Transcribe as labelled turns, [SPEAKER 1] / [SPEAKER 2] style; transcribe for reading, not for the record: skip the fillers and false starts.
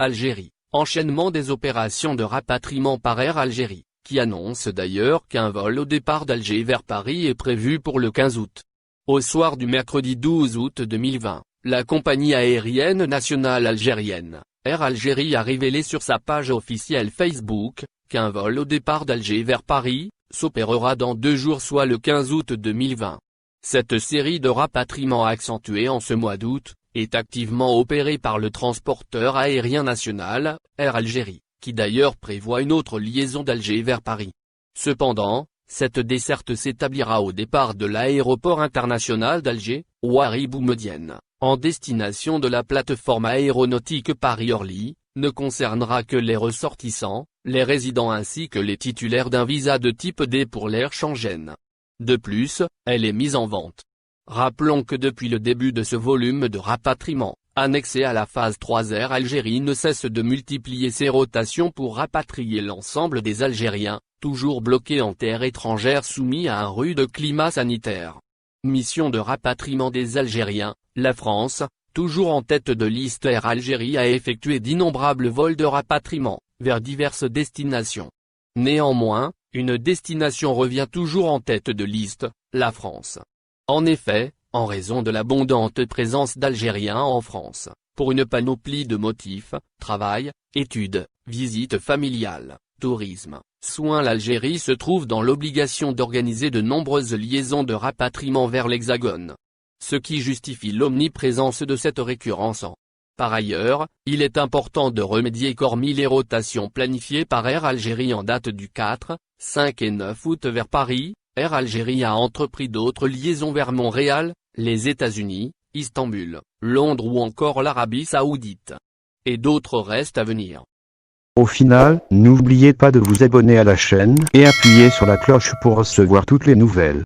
[SPEAKER 1] Algérie, enchaînement des opérations de rapatriement par Air Algérie, qui annonce d'ailleurs qu'un vol au départ d'Alger vers Paris est prévu pour le 15 août. Au soir du mercredi 12 août 2020, la compagnie aérienne nationale algérienne, Air Algérie a révélé sur sa page officielle Facebook, qu'un vol au départ d'Alger vers Paris, s'opérera dans 2 jours soit le 15 août 2020. Cette série de rapatriements accentués en ce mois d'août, est activement opérée par le transporteur aérien national, Air Algérie, qui d'ailleurs prévoit une autre liaison d'Alger vers Paris. Cependant, cette desserte s'établira au départ de l'aéroport international d'Alger, Ouari Boumedienne, en destination de la plateforme aéronautique Paris-Orly, ne concernera que les ressortissants, les résidents ainsi que les titulaires d'un visa de type D pour l'Air Schengen. De plus, elle est mise en vente. Rappelons que depuis le début de ce volume de rapatriement, annexé à la phase 3, Air Algérie ne cesse de multiplier ses rotations pour rapatrier l'ensemble des Algériens, toujours bloqués en terre étrangère soumis à un rude climat sanitaire. Mission de rapatriement des Algériens, la France, toujours en tête de liste. Air Algérie a effectué d'innombrables vols de rapatriement, vers diverses destinations. Néanmoins, une destination revient toujours en tête de liste, la France. En effet, en raison de l'abondante présence d'Algériens en France, pour une panoplie de motifs, travail, études, visites familiales, tourisme, soins, l'Algérie se trouve dans l'obligation d'organiser de nombreuses liaisons de rapatriement vers l'Hexagone. Ce qui justifie l'omniprésence de cette récurrence. Par ailleurs, il est important de remédier qu'hormis les rotations planifiées par Air Algérie en date du 4, 5 et 9 août vers Paris, Air Algérie a entrepris d'autres liaisons vers Montréal, les États-Unis, Istanbul, Londres ou encore l'Arabie Saoudite. Et d'autres restent à venir.
[SPEAKER 2] Au final, n'oubliez pas de vous abonner à la chaîne et appuyer sur la cloche pour recevoir toutes les nouvelles.